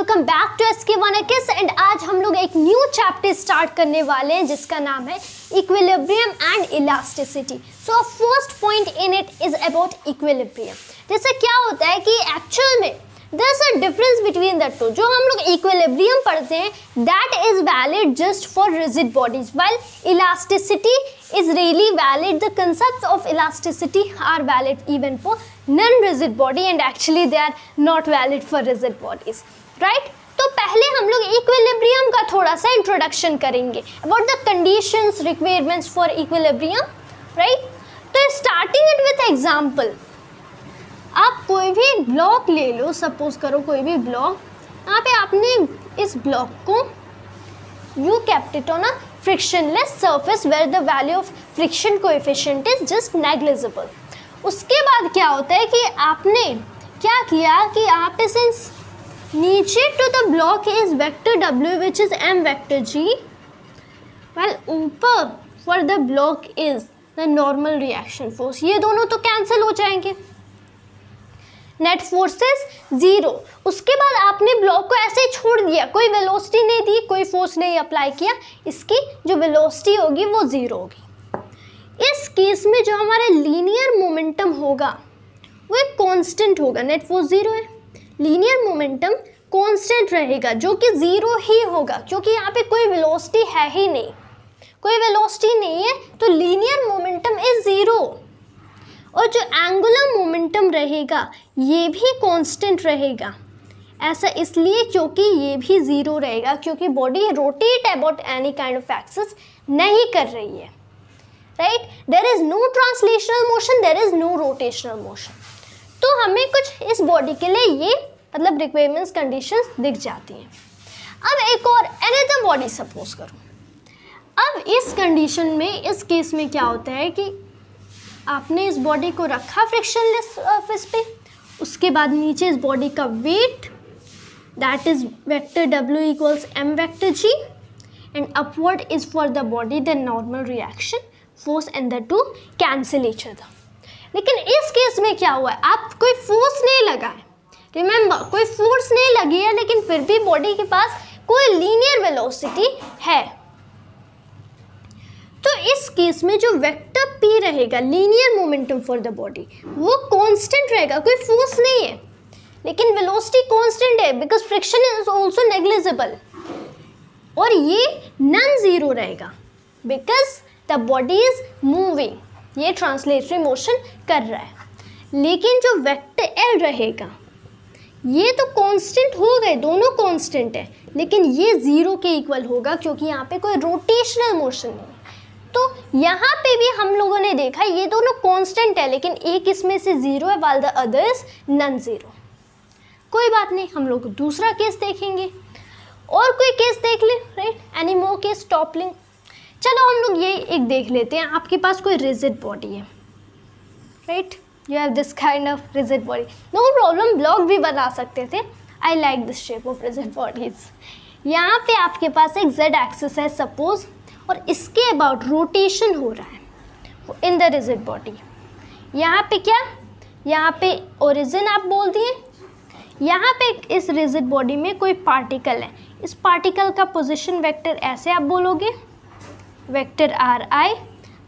Welcome back to SK1AKIS and आज हम लोग एक न्यू चैप्टर स्टार्ट करने वाले हैं जिसका नाम है equilibrium and elasticity. So first point in it is about equilibrium. जैसे क्या होता है कि एक्चुअल में there is a difference between the two. जो हम लोग इक्विलिब्रियम पढ़ते हैं that is valid just for rigid bodies, while elasticity is really valid. The concepts of elasticity are valid even for non-rigid body and actually they are not valid for rigid bodies, right? तो पहले हम लोग equilibrium का थोड़ा सा introduction करेंगे about the conditions requirements for equilibrium, right? तो starting it with example, आप कोई भी ब्लॉक ले लो, सपोज करो कोई भी ब्लॉक, यहाँ पे आपने इस ब्लॉक को you kept it on a frictionless surface where the value of friction coefficient is just negligible. उसके बाद क्या होता है कि आपने क्या किया कि आप इसे नीचे to the block is vector W which is m vector G, while ऊपर for the block is the normal reaction force. ये दोनों तो कैंसिल हो जाएंगे, नेट फोर्सेस जीरो। उसके बाद आपने ब्लॉक को ऐसे ही छोड़ दिया, कोई वेलोसिटी नहीं दी, कोई फोर्स नहीं अप्लाई किया, इसकी जो वेलोसिटी होगी वो ज़ीरो होगी। इस केस में जो हमारा लीनियर मोमेंटम होगा वो एक कांस्टेंट होगा, नेट फोर्स ज़ीरो है, लीनियर मोमेंटम कांस्टेंट रहेगा जो कि ज़ीरो ही होगा क्योंकि यहाँ पे कोई वेलोसिटी है ही नहीं, कोई वेलोसिटी नहीं है तो लीनियर मोमेंटम इज ज़ीरो। और जो एंगुलर मोमेंटम रहेगा ये भी कांस्टेंट रहेगा, ऐसा इसलिए क्योंकि ये भी ज़ीरो रहेगा क्योंकि body rotate about any kind of axis नहीं कर रही है, right? There is no translational motion, there is no rotational motion. तो हमें कुछ इस बॉडी के लिए ये मतलब रिक्वायरमेंट्स कंडीशंस दिख जाती हैं। अब एक और अनदर बॉडी सपोज करो, अब इस कंडीशन में इस केस में क्या होता है कि आपने इस बॉडी को रखा फ्रिक्शनलेस सरफेस पे, उसके बाद नीचे इस बॉडी का weight that is vector W equals m vector G and upward is for the body the normal reaction force and the two cancel each other. लेकिन इस केस में क्या हुआ है, आप कोई फोर्स नहीं लगाए, रिमेंबर कोई फोर्स नहीं लगी है लेकिन फिर भी बॉडी के पास कोई लीनियर वेलोसिटी है। तो इस केस में जो वेक्टर P रहेगा linear momentum for the body वो कांस्टेंट रहेगा, कोई फोर्स नहीं है लेकिन वेलोसिटी कांस्टेंट है because friction is also negligible, और ये नॉन जीरो रहेगा because the body is moving, ये ट्रांसलेटरी मोशन कर रहा है। लेकिन जो वेक्टर L रहेगा ये तो कांस्टेंट हो गए, दोनों कांस्टेंट है लेकिन ये ज़ीरो के इक्वल होगा क्योंकि यहाँ पे कोई रोटेशनल मोशन नहीं है। तो यहाँ पे भी हम लोगों ने देखा ये दोनों कांस्टेंट है लेकिन एक इसमें से ज़ीरो है वाल the other is non zero. कोई बात नहीं, हम लोग दूसरा केस देखेंगे और कोई केस देख ले, right? Any more case toppling. चलो हम लोग ये एक देख लेते हैं, आपके पास कोई रिजिड बॉडी है, right? You have this kind of rigid body, no problem, block भी बना सकते थे। I like this shape of rigid bodies. यहाँ पे आपके पास एक जेड एक्सिस है सपोज, और इसके अबाउट रोटेशन हो रहा है इन द रिजिड बॉडी। यहाँ पे क्या, यहाँ पे ओरिजिन आप बोल दिए, यहाँ पे इस रिजिड बॉडी में कोई पार्टिकल है, इस पार्टिकल का पोजीशन वेक्टर ऐसे आप बोलोगे वेक्टर RI,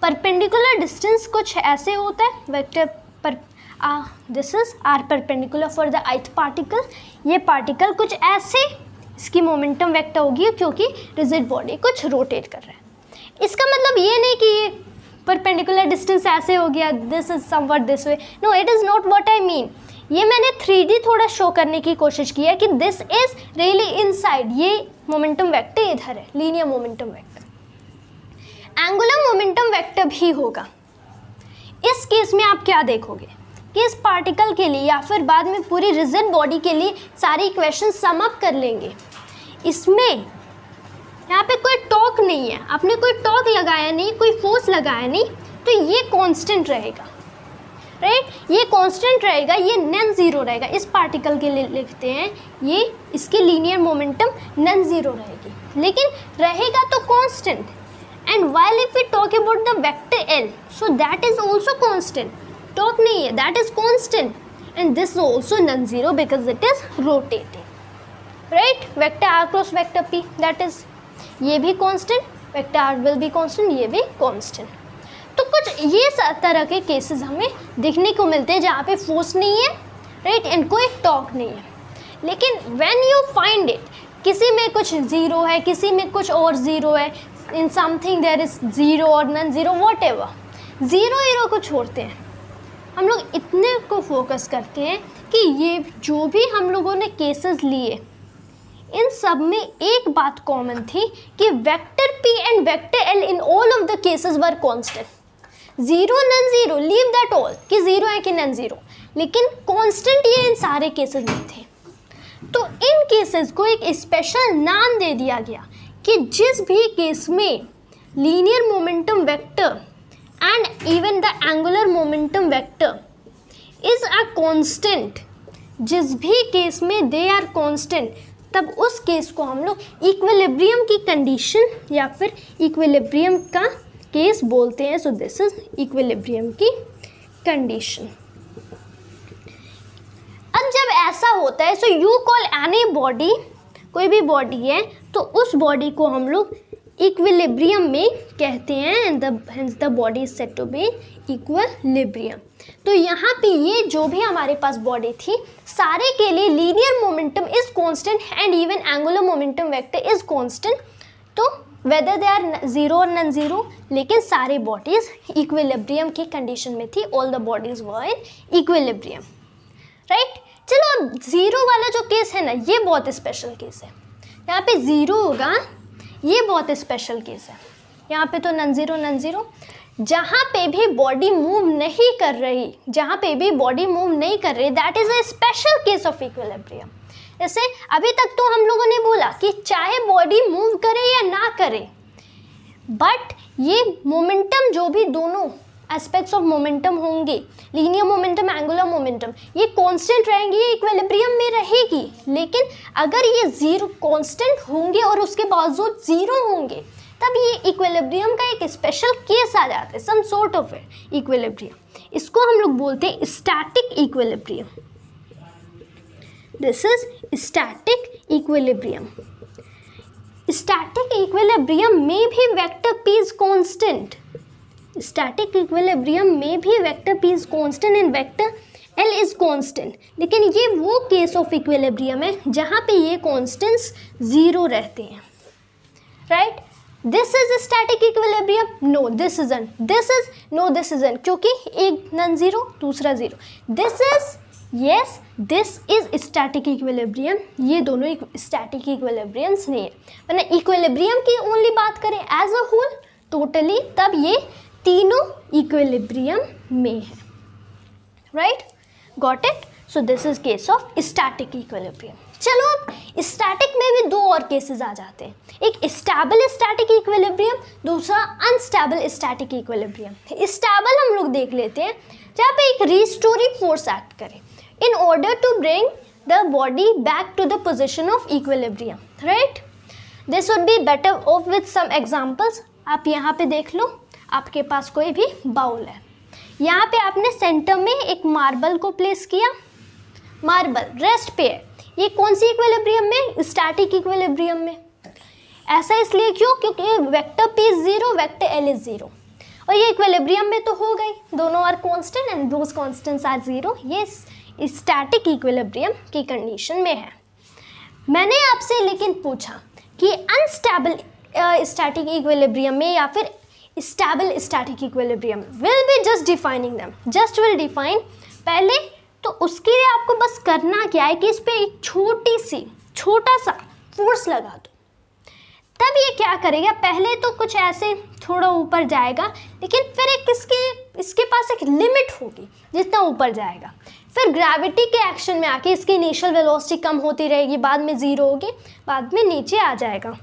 परपेंडिकुलर डिस्टेंस कुछ ऐसे होता है वेक्टर पर, this is R perpendicular for the ith particle, ये पार्टिकल कुछ ऐसे इसकी मोमेंटम वेक्टर होगी क्योंकि रिजिड बॉडी कुछ रोटेट कर रहा है। इसका मतलब ये नहीं कि ये परपेंडिकुलर डिस्टेंस ऐसे हो गया, this is somewhat this way, no it is not what I mean. ये मैंने 3D थोड़ा शो करने की कोशिश की है कि दिस इज रियली इनसाइड, ये मोमेंटम वेक्टर इधर है, linear momentum vector. Angular momentum vector भी होगा। इस केस में आप क्या देखोगे कि इस पार्टिकल के लिए या फिर बाद में पूरी रिजिड बॉडी के लिए सारी इक्वेशन सम अप कर लेंगे। इसमें यहाँ पे कोई टॉर्क नहीं है, आपने कोई टॉर्क लगाया नहीं, कोई फोर्स लगाया नहीं, तो ये कांस्टेंट रहेगा, राइट? ये कांस्टेंट रहेगा, ये नॉन ज़ीरो रहेगा। इस पार्टिकल के लिए लिखते हैं ये इसकी लीनियर मोमेंटम नॉन ज़ीरो रहेगी लेकिन रहेगा तो constant. And while if we talk about the vector L, so that is also constant, torque नहीं है, that is constant and this is also non zero because it is rotating. Right, vector R cross vector P, that is ये भी constant, vector R will be constant, ये भी constant. तो कुछ ये तरह के केसेस हमें देखने को मिलते हैं जहाँ पे फोर्स नहीं है, राइट, एंड कोई टॉर्क नहीं है। लेकिन व्हेन यू फाइंड इट, किसी में कुछ ज़ीरो है, किसी में कुछ और ज़ीरो है, in something there is zero और नॉन ज़ीरो, व्हाटएवर, ज़ीरो को छोड़ते हैं, हम लोग इतने को फोकस करते हैं कि ये जो भी हम लोगों ने केसेस लिए इन सब में एक बात कॉमन थी कि vector P and vector L in all of the cases were constant. Zero non zero, leave that all कि ज़ीरो है कि नॉन ज़ीरो, लेकिन कांस्टेंट ये इन सारे केसेस में थे। तो इन केसेस को एक स्पेशल नाम दे दिया गया कि जिस भी केस में linear momentum vector and even the angular momentum vector is a constant, जिस भी केस में दे आर कांस्टेंट, तब उस केस को हम लोग इक्विलिब्रियम की कंडीशन या फिर इक्विलिब्रियम का केस बोलते हैं। सो दिस इज इक्विलिब्रियम की कंडीशन। अब जब ऐसा होता है, so you call any body, कोई भी बॉडी है तो उस बॉडी को हम लोग इक्विलिब्रियम में कहते हैं, and hence the body is said to be equilibrium. तो यहाँ पे ये जो भी हमारे पास बॉडी थी, सारे के लिए linear momentum is constant and even angular momentum vector is constant. तो वेदर दे आर ज़ीरो और नॉन ज़ीरो, लेकिन सारे बॉडीज इक्विलिब्रियम की कंडीशन में थी, all the bodies were in equilibrium, right. चलो अब ज़ीरो वाला जो केस है ना, ये बहुत स्पेशल केस है। यहाँ पे ज़ीरो होगा, ये बहुत स्पेशल केस है। यहाँ पे तो नॉन ज़ीरो, जहाँ पे भी बॉडी मूव नहीं कर रही, जहाँ पे भी बॉडी मूव नहीं कर रही, that is a special case of equilibrium. जैसे अभी तक तो हम लोगों ने बोला कि चाहे बॉडी मूव करे या ना करे, बट ये मोमेंटम जो भी दोनों एस्पेक्ट्स ऑफ मोमेंटम होंगे, लीनियर मोमेंटम, एंगुलर मोमेंटम, ये कांस्टेंट रहेंगी, ये इक्विलिब्रियम में रहेगी। लेकिन अगर ये ज़ीरो कांस्टेंट होंगे और उसके बावजूद ज़ीरो होंगे, तब ये इक्विलिब्रियम का एक स्पेशल केस आ जाता है, सम सॉर्ट ऑफ इक्विलिब्रियम। इसको हम लोग बोलते हैं static equilibrium. This is static equilibrium. Static equilibrium में भी vector P is constant, static equilibrium में भी vector P is constant and vector L is constant. लेकिन ये वो केस ऑफ इक्विलिब्रियम है जहाँ पे ये कांस्टेंट्स ज़ीरो रहते हैं, right. This is static equilibrium, no this isn't, this is no this isn't, क्योंकि एक नॉन ज़ीरो दूसरा zero, this is yes, this is static equilibrium. ये दोनों स्टैटिक इक्विलिब्रियम्स नहीं है, वरना इक्विलिब्रियम की ओनली बात करें एज अ होल टोटली, तब ये तीनों इक्विलिब्रियम में है, right, got it. So this is case of static equilibrium. चलो अब स्टैटिक में भी दो और केसेस आ जाते हैं, एक स्टेबल स्टैटिक इक्विलिब्रियम, दूसरा अनस्टेबल स्टैटिक इक्विलिब्रियम। स्टेबल हम लोग देख लेते हैं, जहाँ पे एक रिस्टोरिंग फोर्स एक्ट करे in order to bring the body back to the position of equilibrium, right. This would be better off with some examples. आप यहाँ पे देख लो, आपके पास कोई भी बाउल है, यहाँ पे आपने सेंटर में एक मार्बल को प्लेस किया, मार्बल रेस्ट पे है, ये कौन सी इक्विलिब्रियम में, स्टैटिक इक्विलिब्रियम में। ऐसा इसलिए क्यों, क्योंकि vector P is zero, vector L is zero, और ये इक्विलिब्रियम में तो हो गई, दोनों are constant and those constants are zero. ये स्टैटिक इक्विलिब्रियम की कंडीशन में है। मैंने आपसे लेकिन पूछा कि अनस्टेबल स्टैटिक इक्विलिब्रियम में या फिर stable static equilibrium, will be just defining them, just will define पहले। तो उसके लिए आपको बस करना क्या है कि इस पर एक छोटा सा फोर्स लगा दो, तब ये क्या करेगा, पहले तो कुछ ऐसे थोड़ा ऊपर जाएगा, लेकिन फिर एक इसके पास एक लिमिट होगी जितना ऊपर जाएगा, फिर ग्रेविटी के एक्शन में आके इसकी इनिशियल वेलोसिटी कम होती रहेगी, बाद में ज़ीरो होगी, बाद में नीचे आ जाएगा।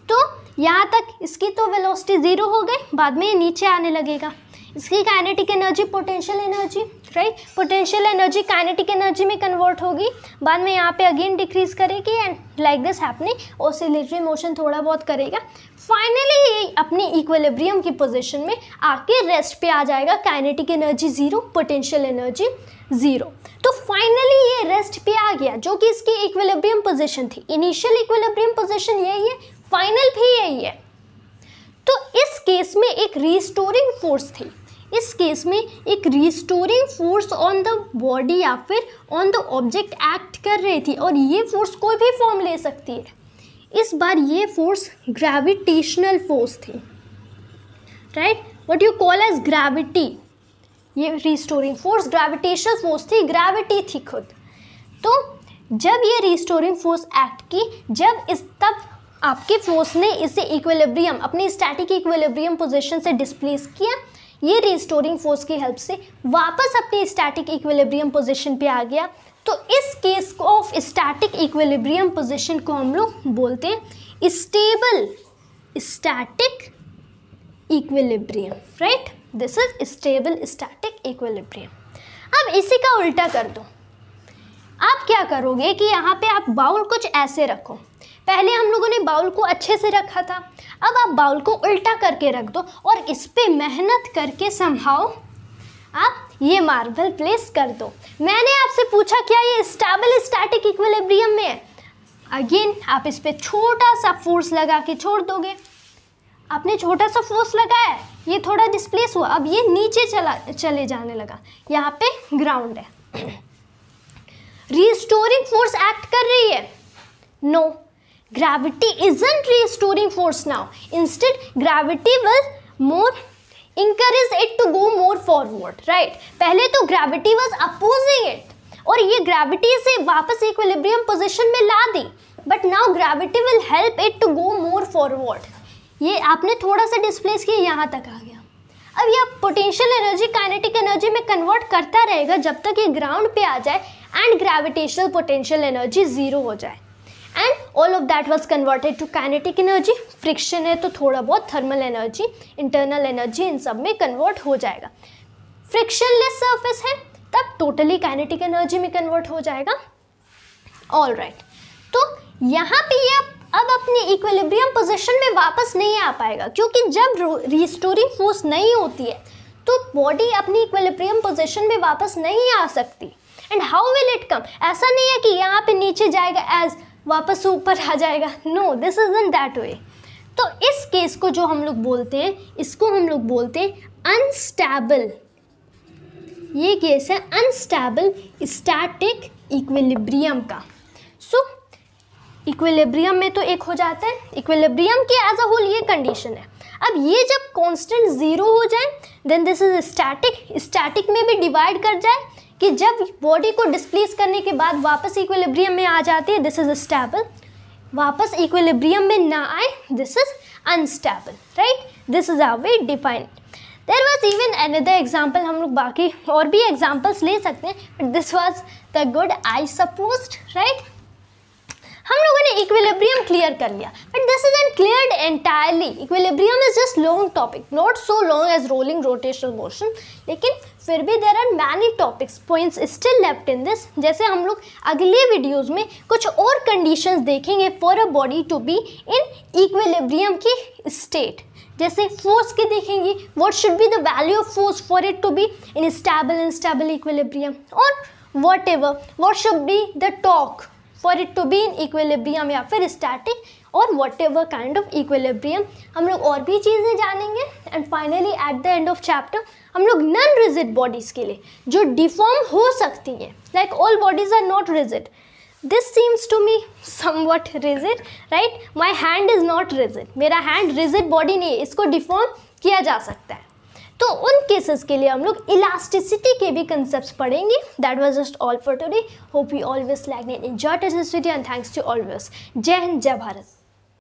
तो यहाँ तक इसकी तो वेलोसिटी ज़ीरो हो गई, बाद में नीचे आने लगेगा। इसकी kinetic energy potential energy, right, potential energy kinetic energy में कन्वर्ट होगी, बाद में यहाँ पे अगेन डिक्रीज करेगी and like this happening, oscillatory motion थोड़ा बहुत करेगा, फाइनली ये अपनी इक्विलिब्रियम की पोजीशन में आके रेस्ट पे आ जाएगा। Kinetic energy zero, potential energy 0। तो फाइनली ये रेस्ट पे आ गया, जो कि इसकी इक्विलिब्रियम पोजीशन थी। इनिशियल इक्विलिब्रियम पोजीशन यही है, फाइनल भी यही है। तो इस केस में एक रिस्टोरिंग फोर्स थी, इस केस में एक restoring force on the body या फिर ऑन द ऑब्जेक्ट एक्ट कर रही थी, और ये फोर्स कोई भी फॉर्म ले सकती है। इस बार ये फोर्स ग्रेविटेशनल फोर्स थी, right, what you call as gravity. ये रिस्टोरिंग फोर्स ग्रेविटेशनल फोर्स थी, ग्रेविटी थी खुद। तो जब ये रिस्टोरिंग फोर्स एक्ट की, तब आपके फोर्स ने इसे इक्विलिब्रियम, अपनी स्टैटिक इक्विलिब्रियम पोजीशन से डिस्प्लेस किया। ये रिस्टोरिंग फोर्स की हेल्प से वापस अपनी स्टैटिक इक्विलिब्रियम पोजीशन पे आ गया। तो इस case of static equilibrium position को हम लोग बोलते हैं stable static equilibrium, right, this is stable static equilibrium. अब इसी का उल्टा कर दो। आप क्या करोगे कि यहाँ पे आप बाउल कुछ ऐसे रखो। पहले हम लोगों ने बाउल को अच्छे से रखा था, अब आप बाउल को उल्टा करके रख दो और इस पे मेहनत करके समहाउ आप ये मार्बल प्लेस कर दो। मैंने आपसे पूछा क्या ये स्टेबल स्टैटिक इक्विलिब्रियम में है? अगेन आप इस पे छोटा सा फोर्स लगा के छोड़ दोगे। आपने छोटा सा फोर्स लगाया, ये थोड़ा डिस्प्लेस हुआ, अब ये नीचे चले जाने लगा, यहाँ पे ग्राउंड है। रिस्टोरिंग फोर्स एक्ट कर रही है? No, gravity isn't restoring force now, instead gravity will more encourage it to go more forward, right? पहले तो ग्रेविटी was opposing it, और ये ग्रेविटी से वापस इक्विलिब्रियम पोजीशन में ला दी, but now gravity will help it to go more forward. ये आपने थोड़ा सा डिस्प्लेस किया, यहाँ तक आ गया। अब ये पोटेंशियल एनर्जी काइनेटिक एनर्जी में कन्वर्ट करता रहेगा जब तक ये ग्राउंड पे आ जाए एंड ग्रेविटेशनल पोटेंशियल एनर्जी 0 हो जाए। And all of that was converted to kinetic energy. Friction है तो थोड़ा बहुत थर्मल एनर्जी, इंटरनल एनर्जी, इन सब में कन्वर्ट हो जाएगा। फ्रिक्शनलेस सरफेस है तब टोटली काइनेटिक एनर्जी में कन्वर्ट हो जाएगा। ऑल राइट, तो यहाँ पे ये अब अपनी इक्विलिब्रियम पोजीशन में वापस नहीं आ पाएगा, क्योंकि जब रिस्टोरिंग फोर्स नहीं होती है तो बॉडी अपनी इक्विलिब्रियम पोजीशन में वापस नहीं आ सकती। And how will it come? ऐसा नहीं है कि यहाँ पे नीचे जाएगा एज वापस ऊपर आ जाएगा, no, this is in that way. तो इस केस को जो हम लोग बोलते हैं, इसको हम लोग बोलते हैं अनस्टेबल। ये केस है अनस्टेबल स्टैटिक इक्विलिब्रियम का। सो इक्विलिब्रियम में तो एक हो जाता है, इक्विलिब्रियम की एज अ होल ये कंडीशन है। अब ये जब कांस्टेंट 0 हो जाए then this is static. Static में भी डिवाइड कर जाए कि जब बॉडी को डिस्प्लेस करने के बाद वापस इक्विलिब्रियम में आ जाती है, दिस इज स्टेबल। वापस इक्विलिब्रियम में ना आए, this is unstable, right. This is how we define. There was even another example, हम लोग बाकी और भी एग्जाम्पल्स ले सकते हैं, but this was the good I supposed, right. हम लोगों ने इक्विलिब्रियम क्लियर कर लिया, but this is and cleared entirely. Equilibrium is just long topic, not so long as rolling rotational motion, लेकिन फिर भी there are many topics points still left in this. जैसे हम लोग अगले वीडियोस में कुछ और कंडीशंस देखेंगे for a body to be in equilibrium की स्टेट। जैसे फोर्स की देखेंगे, what should be the value of force for it to be in stable unstable equilibrium, और whatever what should be the torque for it to be in equilibrium या फिर static, और whatever kind of equilibrium. हम लोग और भी चीज़ें जानेंगे। And finally at the end of chapter हम लोग नॉन रिजिड बॉडीज़ के लिए जो डिफॉर्म हो सकती हैं, like all bodies are not rigid, this seems to me somewhat rigid, right. My hand is not rigid, मेरा हैंड रिजिड बॉडी नहीं है, इसको डिफॉर्म किया जा सकता है। तो उन केसेस के लिए हम लोग इलास्टिसिटी के भी कंसेप्ट्स पढ़ेंगे। That was just all for today. Hope you always like and enjoyed this video and thanks to always. जय हिंद, जय भारत।